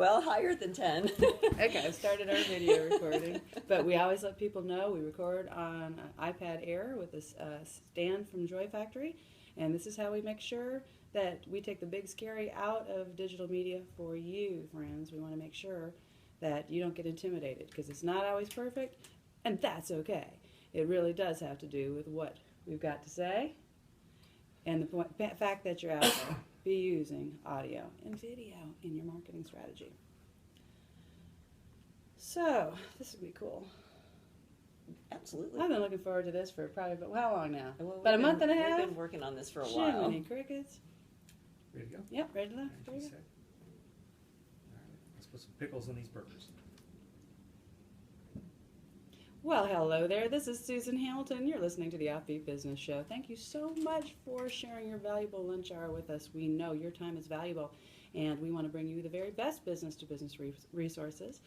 Well, higher than 10. Okay, I've started our video recording, but we always let people know we record on an iPad Air with a stand from Joy Factory, and this is how we make sure that we take the big scary out of digital media for you, friends. We want to make sure that you don't get intimidated, because it's not always perfect, and that's okay. It really does have to do with what we've got to say and the fact that you're out there. Be using audio and video in your marketing strategy. So, this would be cool. Absolutely. I've been looking forward to this for probably, but how long now? Well, about a month and a half? We've been working on this for a while. Jiminy crickets. Ready to go? Yep, ready to go. All right, let's put some pickles on these burgers. Well, hello there. This is Susan Hamilton. You're listening to the OffBeat Business Show. Thank you so much for sharing your valuable lunch hour with us. We know your time is valuable, and we want to bring you the very best business-to-business resources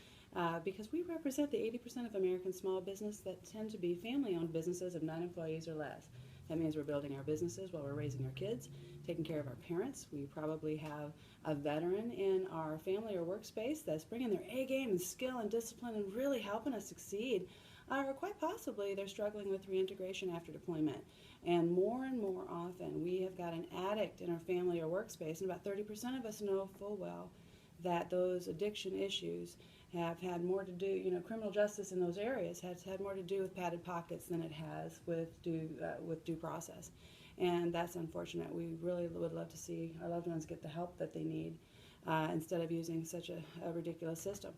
because we represent the 80% of American small business that tend to be family-owned businesses of 9 employees or less. That means we're building our businesses while we're raising our kids, taking care of our parents. We probably have a veteran in our family or workspace that's bringing their A game and skill and discipline and really helping us succeed. Or quite possibly they're struggling with reintegration after deployment. And more often we have got an addict in our family or workspace, and about 30% of us know full well that those addiction issues have had more to do, criminal justice in those areas has had more to do with padded pockets than it has with due process. And that's unfortunate. We really would love to see our loved ones get the help that they need instead of using such a ridiculous system.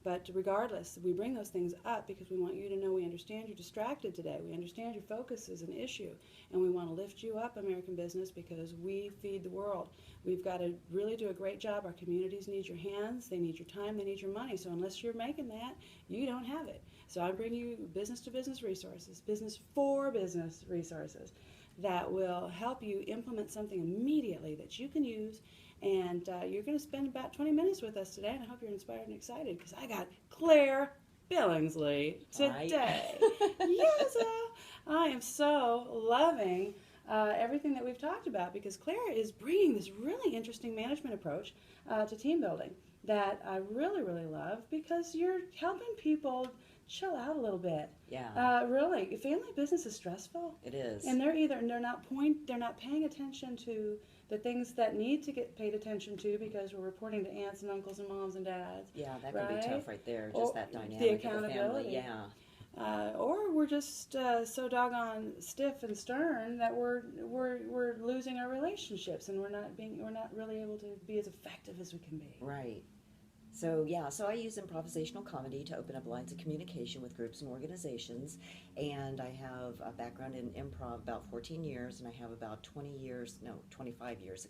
But regardless, we bring those things up because we want you to know we understand you're distracted today. We understand your focus is an issue. And we want to lift you up, American business, because we feed the world. We've got to really do a great job. Our communities need your hands. They need your time. They need your money. So unless you're making that, you don't have it. So I bring you business-to-business resources, business-for-business resources that will help you implement something immediately that you can use. And you're going to spend about 20 minutes with us today, and I hope you're inspired and excited because I got Claire Billingsley today. Yes, I am so loving everything that we've talked about because Claire is bringing this really interesting management approach to team building that I really love because you're helping people chill out a little bit. Yeah. Really, family business is stressful. It is. And they're not paying attention to the things that need to get paid attention to because we're reporting to aunts and uncles and moms and dads. Yeah, that can be tough right there. Just that dynamic the of the accountability. family. Yeah. Or we're just so doggone stiff and stern that we're losing our relationships and we're not really able to be as effective as we can be. Right. So I use improvisational comedy to open up lines of communication with groups and organizations, and I have a background in improv about 14 years, and I have about 25 years,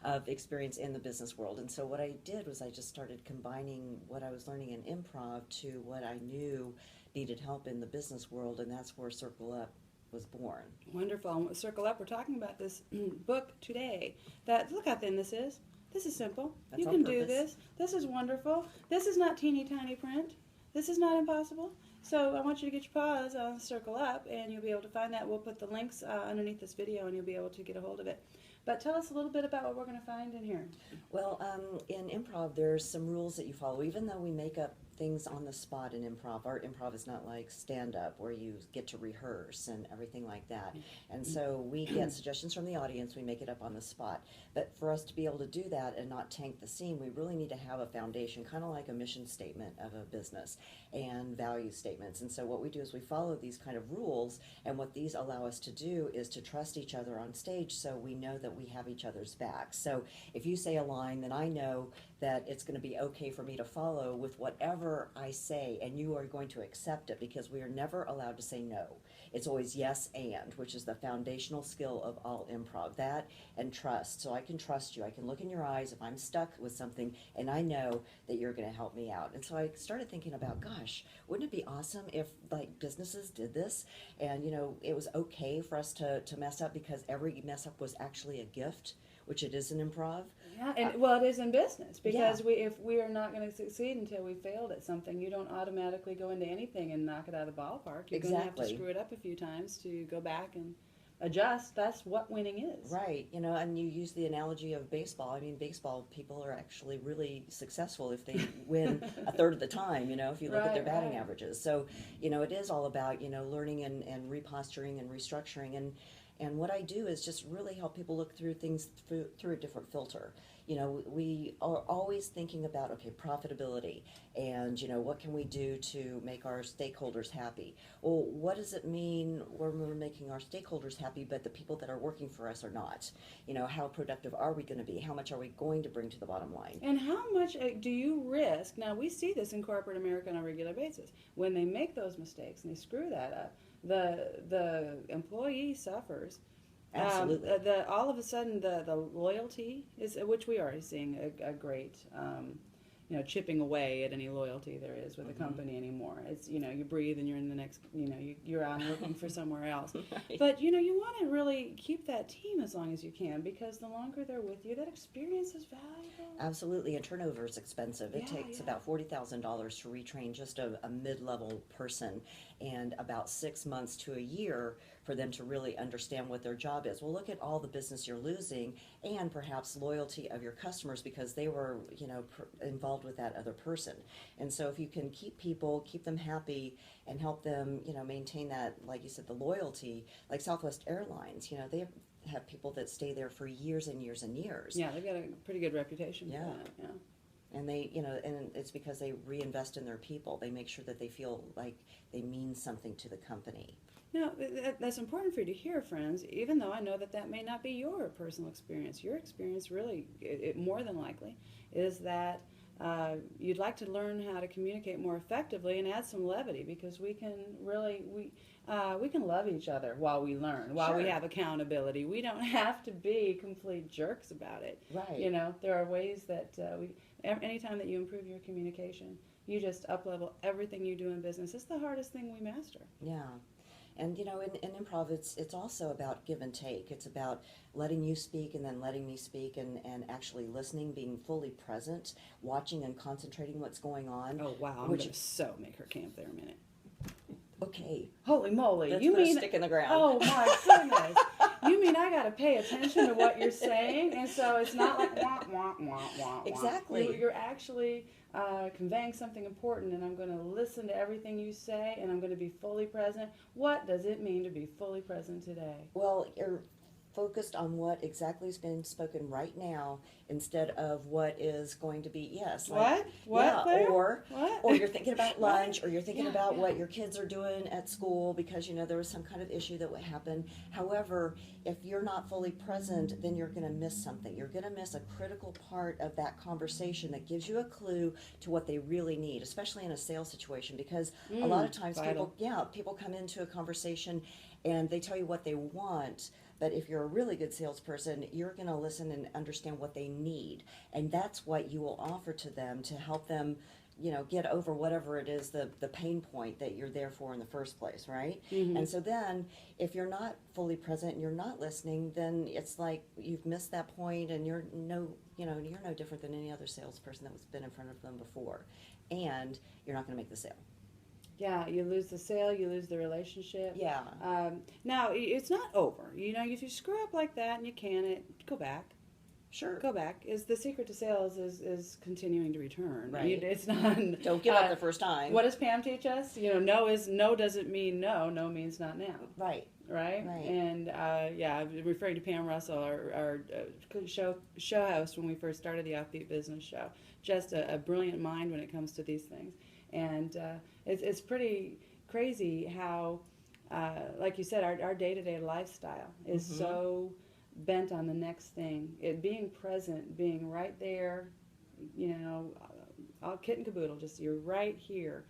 of experience in the business world. And so what I did was I just started combining what I was learning in improv to what I knew needed help in the business world, and that's where Circle Up was born. Wonderful. And with Circle Up, we're talking about this book today. Look how thin this is. This is simple. That's you can do this. This is wonderful. This is not teeny tiny print. This is not impossible. So I want you to get your paws on Circle Up, and you'll be able to find that. We'll put the links underneath this video, and you'll be able to get a hold of it. But tell us a little bit about what we're going to find in here. Well, in improv, there's some rules that you follow. Even though we make up things on the spot in improv, our improv is not like stand-up where you get to rehearse and everything like that. And so we get suggestions from the audience, we make it up on the spot. But for us to be able to do that and not tank the scene, we really need to have a foundation, kind of like a mission statement of a business and value statements. And so what we do is we follow these kind of rules, and what these allow us to do is to trust each other on stage so we know that we have each other's backs. So if you say a line, then I know that it's going to be okay for me to follow with whatever I say, and you are going to accept it, because we are never allowed to say no. It's always yes and, which is the foundational skill of all improv. That and trust. So I can trust you. I can look in your eyes if I'm stuck with something, and I know that you're going to help me out. And so I started thinking about, gosh, wouldn't it be awesome if like businesses did this, and it was okay for us to mess up, because every mess up was actually a gift, which it is in improv. Yeah, and well, it is in business, because if we are not going to succeed until we failed at something, you don't automatically go into anything and knock it out of the ballpark. You're going to have to screw it up a few times to go back and adjust. That's what winning is. Right, and you use the analogy of baseball. I mean, baseball people are actually really successful if they win a third of the time, if you look at their Right, batting right. averages. So, it is all about, learning and reposturing and restructuring. And what I do is just really help people look through things through a different filter. We are always thinking about, okay, profitability and, what can we do to make our stakeholders happy? Well, what does it mean when we're making our stakeholders happy, but the people that are working for us are not? How productive are we going to be? How much are we going to bring to the bottom line? And how much do you risk? Now, we see this in corporate America on a regular basis. When they make those mistakes and they screw that up, the employee suffers. Absolutely. All of a sudden, the loyalty is, which we are already seeing a great, chipping away at any loyalty there is with a company anymore. It's, you breathe and you're in the next, you're out looking for somewhere else. Right. But, you want to really keep that team as long as you can, because the longer they're with you, that experience is valuable. Absolutely, and turnover is expensive. It Yeah, takes yeah. about $40,000 to retrain just a mid-level person, and about 6 months to a year for them to really understand what their job is. Well, look at all the business you're losing, and perhaps loyalty of your customers because they were, involved with that other person. And so if you can keep people, keep them happy, and help them, maintain that, like you said, the loyalty, like Southwest Airlines, they have people that stay there for years and years and years. Yeah, they've got a pretty good reputation Yeah. for that. Yeah. And they, and it's because they reinvest in their people. They make sure that they feel like they mean something to the company. Now, that's important for you to hear, friends, even though I know that may not be your personal experience. Your experience really, more than likely, is that you'd like to learn how to communicate more effectively and add some levity, because we can love each other while we learn, while we Sure. have accountability. We don't have to be complete jerks about it. Right. There are ways that anytime that you improve your communication, you just up-level everything you do in business. It's the hardest thing we master. Yeah. And in improv, it's also about give and take. It's about letting you speak and then letting me speak, and actually listening, being fully present, watching and concentrating what's going on. Oh, wow. I'm Which- going to so make her camp there a minute. Okay. Holy moly. Let's You put a mean, stick in the ground. oh my goodness. You mean I got to pay attention to what you're saying? And so it's not like wah, wah, wah, wah, wah. Exactly. You're actually conveying something important, and I'm going to listen to everything you say, and I'm going to be fully present. What does it mean to be fully present today? Well, you're focused on what exactly is being spoken right now instead of what is going to be, yes. What? What, Yeah, Claire? or What? you're thinking about lunch, or you're thinking Yeah, about yeah. what your kids are doing at school because, there was some kind of issue that would happen. However, if you're not fully present, then you're going to miss something. You're going to miss a critical part of that conversation that gives you a clue to what they really need, especially in a sales situation, because a lot of times vital. people come into a conversation and they tell you what they want. But if you're a really good salesperson, you're going to listen and understand what they need. And that's what you will offer to them to help them, get over whatever it is, the pain point that you're there for in the first place, right? Mm-hmm. And so then if you're not fully present and you're not listening, then it's like you've missed that point, and you're no different than any other salesperson that was been in front of them before. And you're not going to make the sale. Yeah, you lose the sale, you lose the relationship. Yeah. Now, it's not over. If you screw up like that and you can it, go back. Sure. Go back. Is the secret to sales is continuing to return. Right. It's not. Don't give up the first time. What does Pam teach us? No doesn't mean no. No means not now. Right. Right. Right. And I'm referring to Pam Russell, our show host when we first started the OffBeat Business Show. Just a brilliant mind when it comes to these things. And it's pretty crazy how, like you said, our day-to-day lifestyle is so bent on the next thing. It being present, being right there, all kit and caboodle, just you're right here.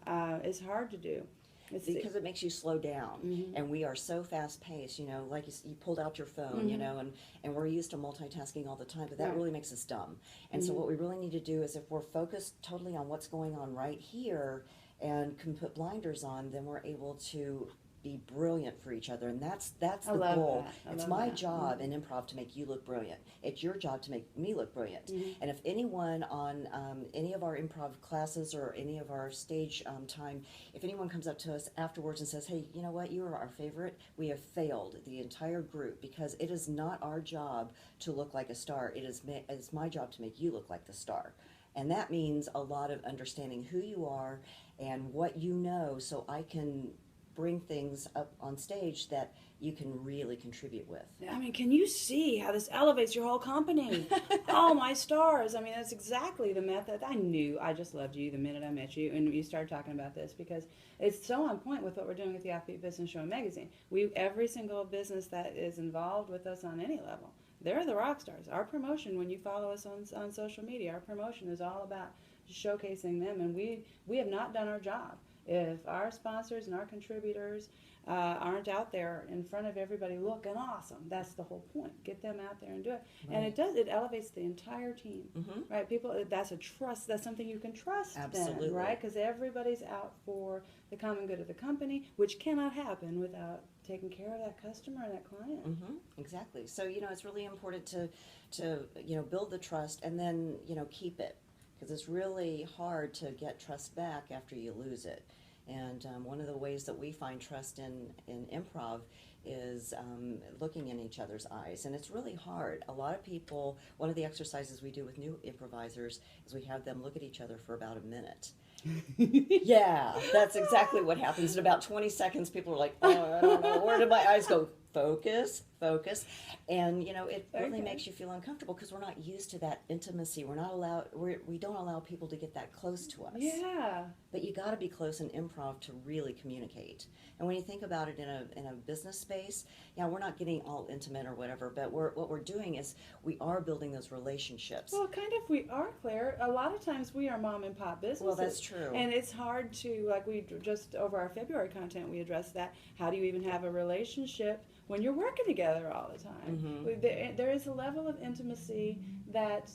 It's hard to do. Because it makes you slow down, Mm-hmm. and we are so fast-paced. Like you pulled out your phone, and we're used to multitasking all the time, but that Right. really makes us dumb. And so what we really need to do is, if we're focused totally on what's going on right here and can put blinders on, then we're able to be brilliant for each other, and that's I the love goal. that. I It's love my that. job in improv to make you look brilliant. It's your job to make me look brilliant. And if anyone on any of our improv classes or any of our stage time, if anyone comes up to us afterwards and says, hey, you know what, you are our favorite, we have failed the entire group, because it is not our job to look like a star. It's my job to make you look like the star. And that means a lot of understanding who you are and what you know, so I can bring things up on stage that you can really contribute with. I mean, can you see how this elevates your whole company? Oh, my stars. I mean, that's exactly the method. I just loved you the minute I met you and you started talking about this, because it's so on point with what we're doing at the OffBeat Business Show Magazine. Every single business that is involved with us on any level, they're the rock stars. Our promotion, when you follow us on social media, our promotion is all about showcasing them, and we have not done our job. If our sponsors and our contributors aren't out there in front of everybody looking awesome, that's the whole point. Get them out there and do it. Right. And it elevates the entire team, right? People, that's a trust, that's something you can trust. Absolutely. Then, right? Because everybody's out for the common good of the company, which cannot happen without taking care of that customer and that client. Exactly. So, it's really important to build the trust and then, keep it, because it's really hard to get trust back after you lose it. And one of the ways that we find trust in improv is looking in each other's eyes. And it's really hard. A lot of people, one of the exercises we do with new improvisers is we have them look at each other for about a minute. Yeah, that's exactly what happens. In about 20 seconds, people are like, oh, I don't know, where did my eyes go? Focus. And, it really makes you feel uncomfortable because we're not used to that intimacy. We don't allow people to get that close to us. Yeah. But you got to be close in improv to really communicate. And when you think about it in a business space, we're not getting all intimate or whatever, but what we're doing is we are building those relationships. Well, kind of we are, Claire. A lot of times we are mom and pop businesses. Well, that's true. And it's hard to, like we just over our February content, we addressed that. How do you even have a relationship when you're working together all the time? There is a level of intimacy that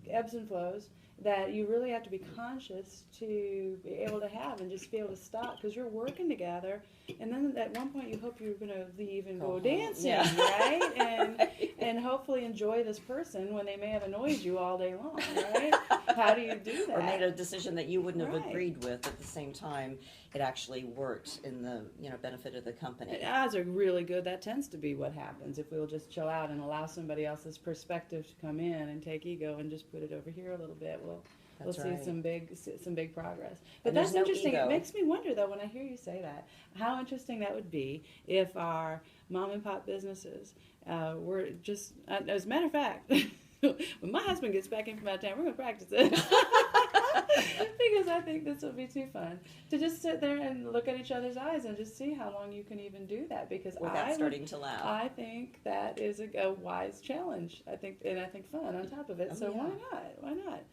ebbs and flows that you really have to be conscious to be able to have and just be able to stop, because you're working together, and then at one point you hope you're going to leave and go dancing, right? And hopefully enjoy this person when they may have annoyed you all day long, right? How do you do that? Or made a decision that you wouldn't have agreed with at the same time. It actually worked in the benefit of the company. The odds are really good. That tends to be what happens if we'll just chill out and allow somebody else's perspective to come in and take ego and just put it over here a little bit. We'll see some big progress. But that's interesting. It makes me wonder, though, when I hear you say that, how interesting that would be if our mom and pop businesses were just, as a matter of fact, when my husband gets back in from out of town, we're going to practice it. Because I think this will be too fun to just sit there and look at each other's eyes and just see how long you can even do that. Because without starting to laugh, I think that is a wise challenge. I think fun on top of it. Why not?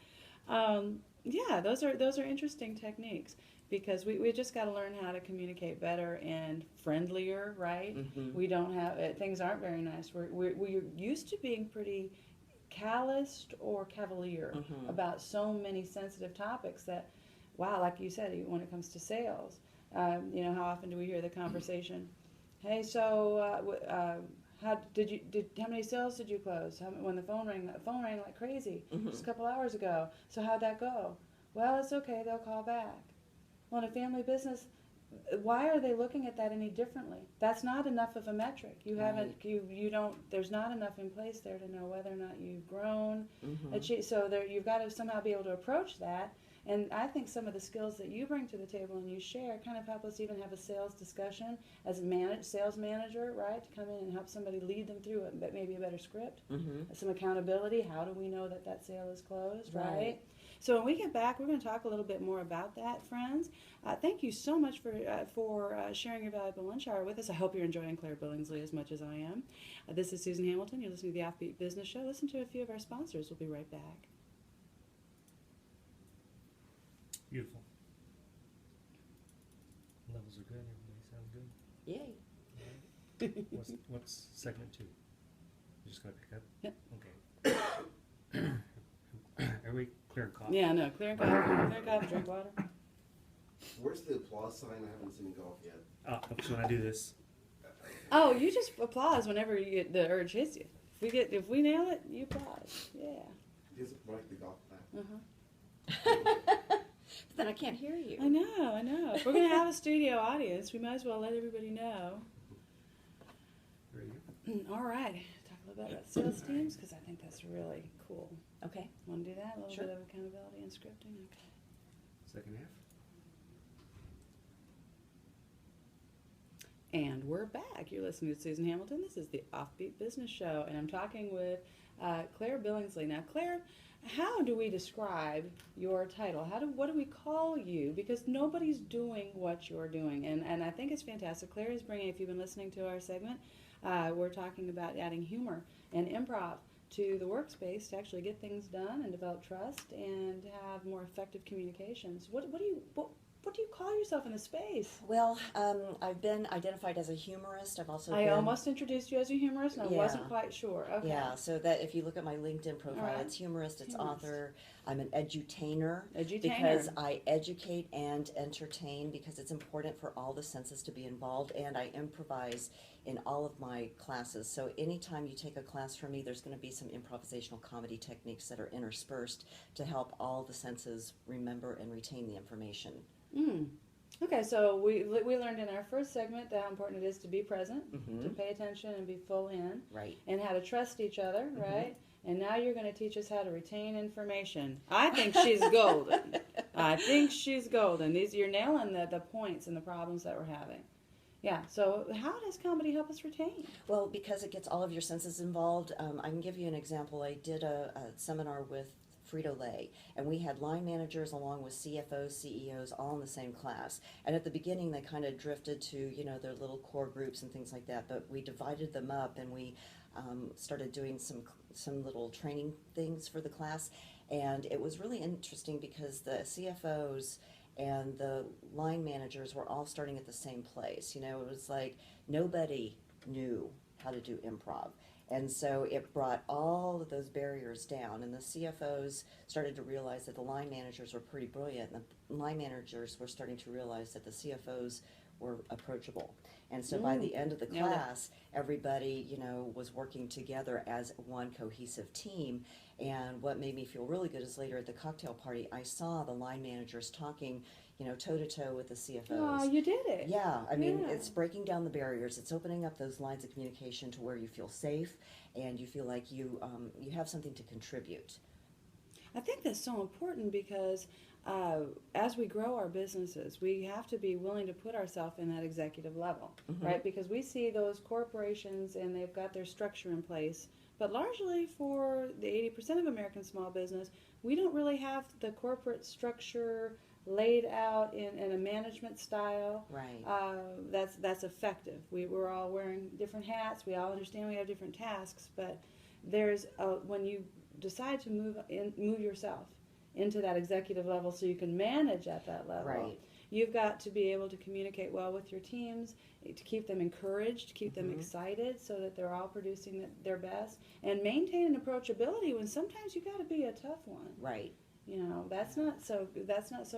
Those are interesting techniques, because we just got to learn how to communicate better and friendlier, right? We don't have things aren't very nice. We're used to being pretty calloused or cavalier about so many sensitive topics that, wow, like you said, when it comes to sales, how often do we hear the conversation, hey, so how many sales did you close? When the phone rang like crazy just a couple hours ago. So how'd that go? Well, it's okay, they'll call back. Well, in a family business, why are they looking at that any differently? That's not enough of a metric. You haven't, you don't, there's not enough in place there to know whether or not you've grown. So you've got to somehow be able to approach that. And I think some of the skills that you bring to the table and you share kind of help us even have a sales discussion as a sales manager, right? To come in and help somebody lead them through it, but maybe a better script, some accountability. How do we know that sale is closed, right? So when we get back, we're going to talk a little bit more about that, friends. Thank you so much for sharing your valuable lunch hour with us. I hope you're enjoying Claire Billingsley as much as I am. This is Susan Hamilton. You're listening to the OffBeat Business Show. Listen to a few of our sponsors. We'll be right back. Beautiful. Levels are good. Everybody sounds good. Yay. What's segment 2? You just going to pick up? Yep. Okay. Are we clear and cough? Yeah, no, clear and cough, drink water. Where's the applause sign? I haven't seen golf yet. Oops, when I do this. Oh, you just applause whenever you get the urge hits you. If we nail it, you applause. Yeah. Here's like the golf bat. Uh-huh. But then I can't hear you. I know. If we're going to have a studio audience, we might as well let everybody know. There you go. All right. Talk a little bit about sales teams, because I think that's really cool. Okay. Want to do that? A little Sure. bit of accountability and scripting? Okay. Second half. And we're back. You're listening to Susan Hamilton. This is the Offbeat Business Show, and I'm talking with Claire Billingsley. Now, Claire, how do we describe your title? What do we call you? Because nobody's doing what you're doing, and I think it's fantastic. Claire is bringing, if you've been listening to our segment, we're talking about adding humor and improv to the workspace to actually get things done and develop trust and have more effective communications. What do you call yourself in the space? Well, I've been identified as a humorist. I've also I been, almost introduced you as a humorist, and I Yeah. wasn't quite sure. Okay. Yeah, so that if you look at my LinkedIn profile, All right. it's humorist, it's Humorist. author. I'm an edutainer Edutainer. because I educate and entertain because it's important for all the senses to be involved, and I improvise in all of my classes. So anytime you take a class from me, there's going to be some improvisational comedy techniques that are interspersed to help all the senses remember and retain the information. Okay, so we learned in our first segment how important it is to be present, Mhm. to pay attention and be full in, Right. and how to trust each other, right? And now you're going to teach us how to retain information. I think she's golden. I think she's golden. You're nailing the points and the problems that we're having. Yeah, so how does comedy help us retain? Well, because it gets all of your senses involved. I can give you an example. I did a seminar with Frito-Lay, and we had line managers along with CFOs, CEOs, all in the same class. And at the beginning, they kind of drifted to, their little core groups and things like that, but we divided them up, and we started doing some little training things for the class. And it was really interesting because the CFOs and the line managers were all starting at the same place. It was like nobody knew how to do improv. And so it brought all of those barriers down, and the CFOs started to realize that the line managers were pretty brilliant, and the line managers were starting to realize that the CFOs were approachable. And so by the end of the Nailed it. class, everybody, was working together as one cohesive team. And what made me feel really good is later at the cocktail party, I saw the line managers talking, toe-to-toe with the CFOs. Oh, you did it. Yeah, I mean, Yeah. it's breaking down the barriers. It's opening up those lines of communication to where you feel safe and you feel like you have something to contribute. I think that's so important because as we grow our businesses, we have to be willing to put ourselves in that executive level, right? Because we see those corporations and they've got their structure in place, but largely for the 80% of American small business, we don't really have the corporate structure laid out in a management style Right. that's effective. We're all wearing different hats. We all understand we have different tasks, but there's when you decide to move yourself into that executive level so you can manage at that level. Right. You've got to be able to communicate well with your teams, to keep them encouraged, to keep them excited so that they're all producing their best, and maintain an approachability when sometimes you got to be a tough one. Right. That's not so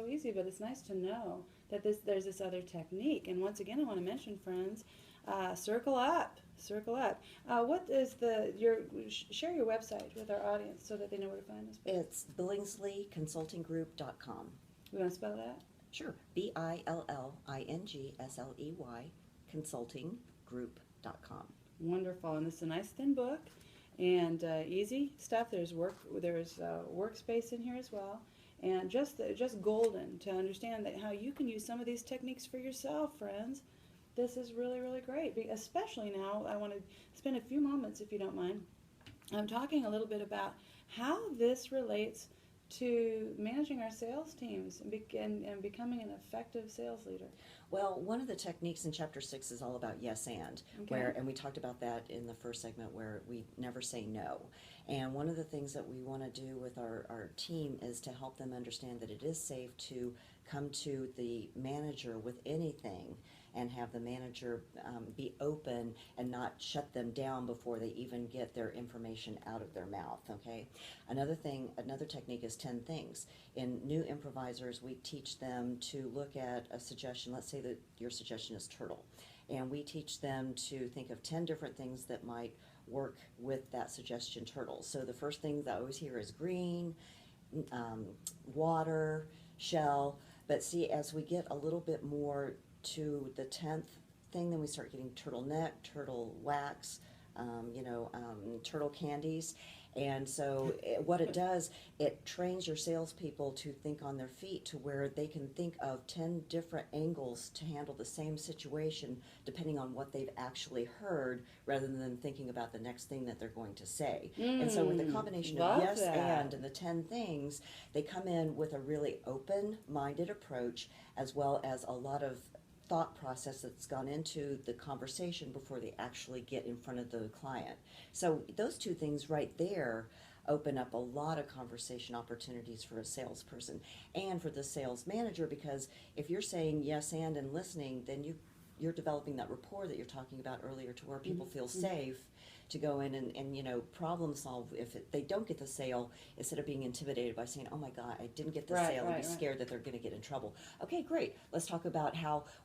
easy, but it's nice to know that there's this other technique. And once again, I want to mention, friends, circle up. What is share your website with our audience so that they know where to find us. It's billingsleyconsultinggroup.com. You want to spell that? Sure. BILLINGSLEY consultinggroup.com. Wonderful, and it's a nice thin book, and easy stuff. There's workspace in here as well, and just golden to understand that how you can use some of these techniques for yourself, friends. This is really, really great, especially now. I want to spend a few moments, if you don't mind. I'm talking a little bit about how this relates to managing our sales teams and becoming an effective sales leader. Well, one of the techniques in Chapter 6 is all about yes and, Okay. and we talked about that in the first segment where we never say no. And one of the things that we want to do with our team is to help them understand that it is safe to come to the manager with anything and have the manager be open and not shut them down before they even get their information out of their mouth, okay? Another technique is 10 things. In new improvisers, we teach them to look at a suggestion. Let's say that your suggestion is turtle. And we teach them to think of 10 different things that might work with that suggestion turtle. So the first thing that I always hear is green, water, shell. But see, as we get a little bit more to the 10th thing, then we start getting turtleneck, turtle wax, turtle candies. And so what it does, it trains your salespeople to think on their feet to where they can think of 10 different angles to handle the same situation depending on what they've actually heard rather than thinking about the next thing that they're going to say. And so with the combination of yes and the 10 things, they come in with a really open-minded approach as well as a lot of thought process that's gone into the conversation before they actually get in front of the client. So those two things right there open up a lot of conversation opportunities for a salesperson and for the sales manager, because if you're saying yes and listening, then you're developing that rapport that you're talking about earlier to where people feel safe to go in and problem solve if they don't get the sale, instead of being intimidated by saying, oh my God, I didn't get the sale, and be scared that they're going to get in trouble. Okay, great. Let's talk about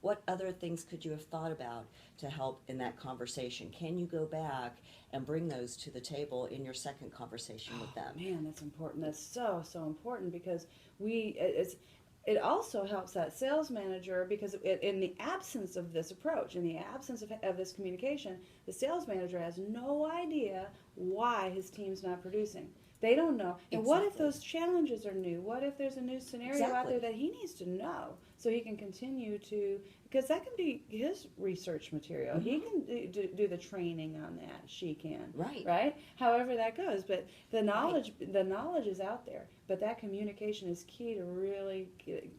what other things could you have thought about to help in that conversation? Can you go back and bring those to the table in your second conversation with them? Man, that's important. That's so important, because it also helps that sales manager, because in the absence of this approach, in the absence of this communication, the sales manager has no idea why his team's not producing. They don't know. And Exactly. what if those challenges are new? What if there's a new scenario out there that he needs to know so he can continue to, because that can be his research material. He can do the training on that. She can. Right? However that goes. But the knowledge is out there. But that communication is key to really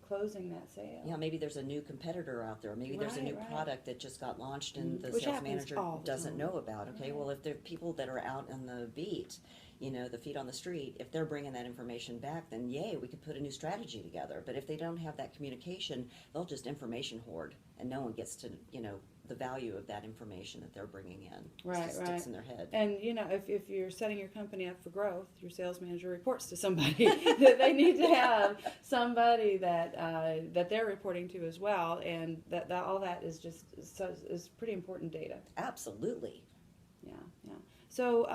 closing that sale. Yeah, maybe there's a new competitor out there. Maybe there's a new product that just got launched and the Which sales happens manager all the doesn't time. know about. Okay, well, if there are people that are out on the beat, the feet on the street, if they're bringing that information back, then yay, we could put a new strategy together. But if they don't have that communication, they'll just information hoard, and no one gets to, the value of that information that they're bringing in. It just sticks in their head. And, if you're setting your company up for growth, your sales manager reports to somebody. That they need to have somebody that they're reporting to as well, and that all that is just is pretty important data. Absolutely. Yeah. So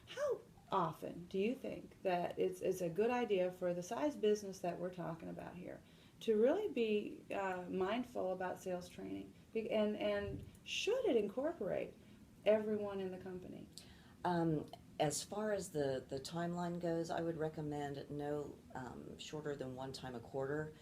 how often do you think that it's a good idea for the size business that we're talking about here to really be mindful about sales training, and should it incorporate everyone in the company? As far as the timeline goes, I would recommend no shorter than one time a quarter.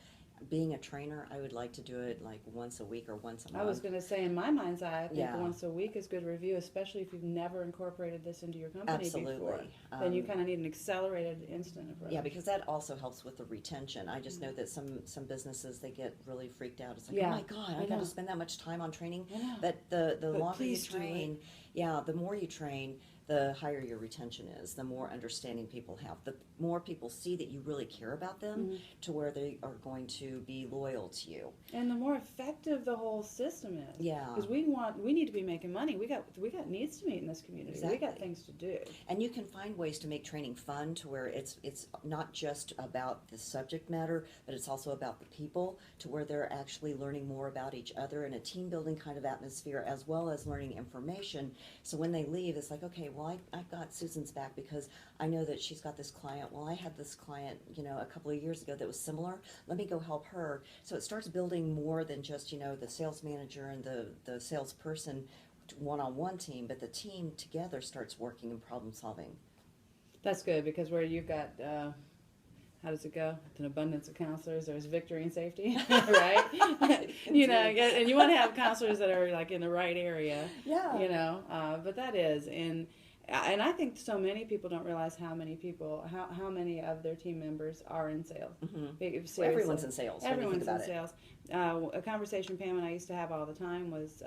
Being a trainer, I would like to do it like once a week or once a month. I was going to say, in my mind's eye, I think Yeah. once a week is good review, especially if you've never incorporated this into your company Absolutely. before. Then you kind of need an accelerated instant approach. Yeah, because that also helps with the retention. I just know that some businesses, they get really freaked out. It's like, oh my God, I got to spend that much time on training. I know. But the longer you please do it. train, the more you train, the higher your retention is, the more understanding people have, the more people see that you really care about them to where they are going to be loyal to you. And the more effective the whole system is. Yeah. Because we need to be making money. We got needs to meet in this community. Exactly. We got things to do. And you can find ways to make training fun to where it's not just about the subject matter, but it's also about the people, to where they're actually learning more about each other in a team building kind of atmosphere, as well as learning information. So when they leave, it's like, okay, well, I got Susan's back because I know that she's got this client. Well, I had this client, a couple of years ago that was similar. Let me go help her. So it starts building more than just, the sales manager and the salesperson one-on-one team, but the team together starts working and problem solving. That's good, because where you've got, how does it go? An abundance of counselors, there's victory and safety, right? And you want to have counselors that are like in the right area. Yeah. But that is, and I think so many people don't realize how many of their team members are in sales. Well, everyone's in sales. Everyone's in sales. A conversation Pam and I used to have all the time was,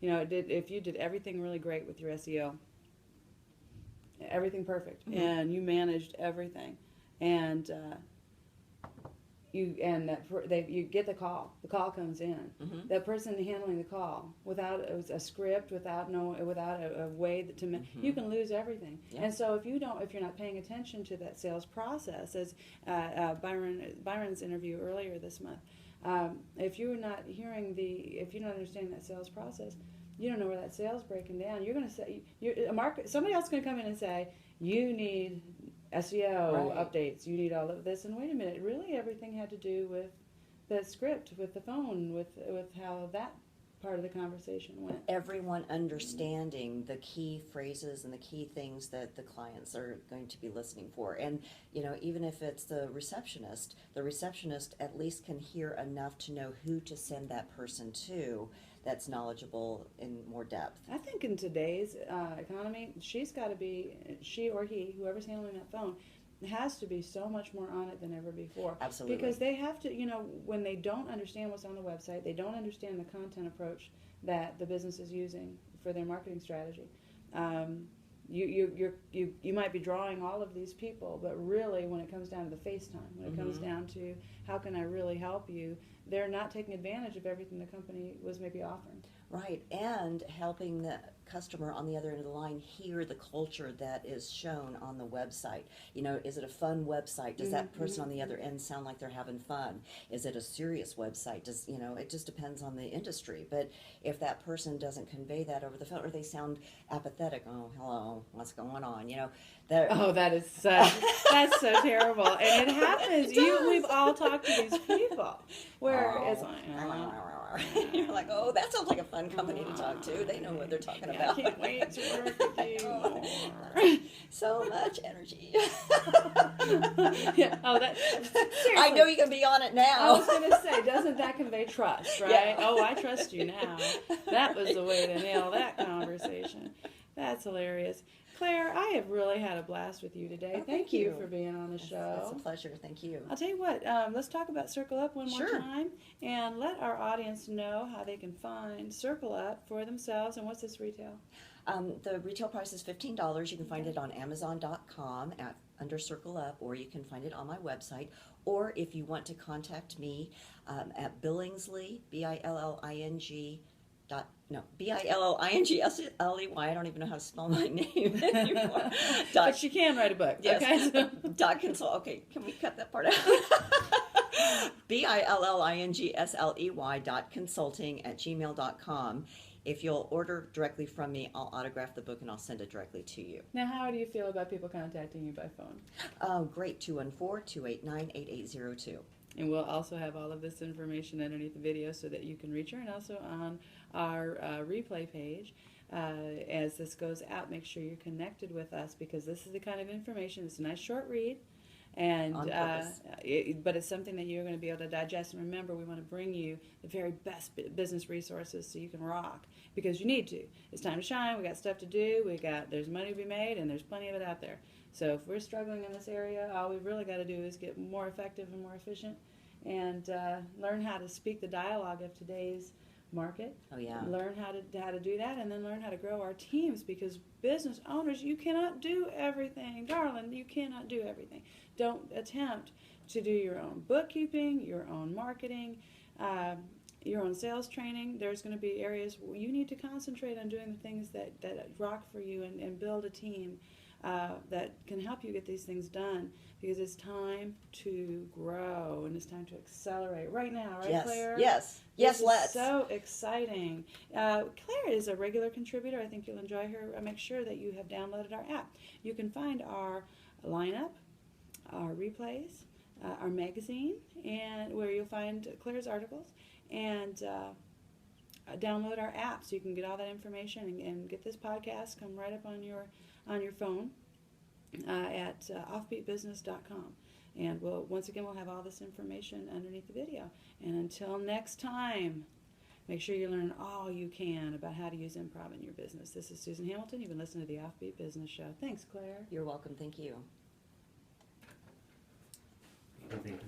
if you did everything really great with your SEO, everything perfect, and you managed everything, and you get the call. The call comes in. Mhm. The person handling the call without a script, without a way to you can lose everything. Yeah. And so if you're not paying attention to that sales process, as Byron's interview earlier this month, if you're not understanding that sales process, you don't know where that sales breaking down. You're going to say somebody else is going to come in and say you need SEO Right. updates, you need all of this, and wait a minute, really everything had to do with the script, with the phone, with how that part of the conversation went. Everyone understanding the key phrases and the key things that the clients are going to be listening for. And, even if it's the receptionist at least can hear enough to know who to send that person to that's knowledgeable in more depth. I think in today's economy, she or he, whoever's handling that phone, has to be so much more on it than ever before. Absolutely. Because they have to, when they don't understand what's on the website, they don't understand the content approach that the business is using for their marketing strategy. You might be drawing all of these people, but really when it comes down to the FaceTime, when it comes down to how can I really help you, they're not taking advantage of everything the company was maybe offering. Right, and helping the customer on the other end of the line hear the culture that is shown on the website. Is it a fun website? Does that person on the other end sound like they're having fun? Is it a serious website? It just depends on the industry. But if that person doesn't convey that over the phone, or they sound apathetic, oh, hello, what's going on? That is that's so terrible. And it happens. We've all talked to these people where it's like, you're like, oh, that sounds like a fun company to talk to. They know what they're talking about. I can't wait to work with you more. So much energy. Yeah. Oh, seriously. I know you can be on it I now. was going to say, doesn't that convey trust, right? Yeah. Oh, I trust you now. That was the way to nail that conversation. That's hilarious. Claire, I have really had a blast with you today. Oh, thank you for being on the show. It's a pleasure. Thank you. I'll tell you what, let's talk about Circle Up one more time and let our audience know how they can find Circle Up for themselves. And what's this retail? The retail price is $15. You can find it on Amazon.com under Circle Up, or you can find it on my website. Or if you want to contact me at Billingsley, Billingsley. Billingsley. I don't even know how to spell my name anymore. But you can write a book. Yes. Okay. Dot consult. Okay, can we cut that part out? Billingsley.consulting@gmail.com. If you'll order directly from me, I'll autograph the book and I'll send it directly to you. Now, how do you feel about people contacting you by phone? Great. 214-289-8802. And we'll also have all of this information underneath the video so that you can reach her, and also on our replay page. As this goes out, make sure you're connected with us, because this is the kind of information. It's a nice short read, and On purpose. but it's something that you're going to be able to digest. And remember, we want to bring you the very best business resources so you can rock, because you need to. It's time to shine. We got stuff to do. There's money to be made, and there's plenty of it out there. So if we're struggling in this area, all we've really got to do is get more effective and more efficient, and learn how to speak the dialogue of today's market. Oh, yeah. Learn how to do that, and then learn how to grow our teams, because business owners, you cannot do everything. Darling, you cannot do everything. Don't attempt to do your own bookkeeping, your own marketing, your own sales training. There's going to be areas where you need to concentrate on doing the things that rock for you, and build a team that can help you get these things done, because it's time to grow and it's time to accelerate right now, right, Claire? Yes, let's. So exciting. Claire is a regular contributor. I think you'll enjoy her. Make sure that you have downloaded our app. You can find our lineup, our replays, our magazine, and where you'll find Claire's articles, and download our app so you can get all that information and get this podcast come right up on your phone at offbeatbusiness.com. And once again, we'll have all this information underneath the video. And until next time, make sure you learn all you can about how to use improv in your business. This is Susan Hamilton. You've been listening to the Offbeat Business Show. Thanks, Claire. You're welcome. Thank you. Thank you.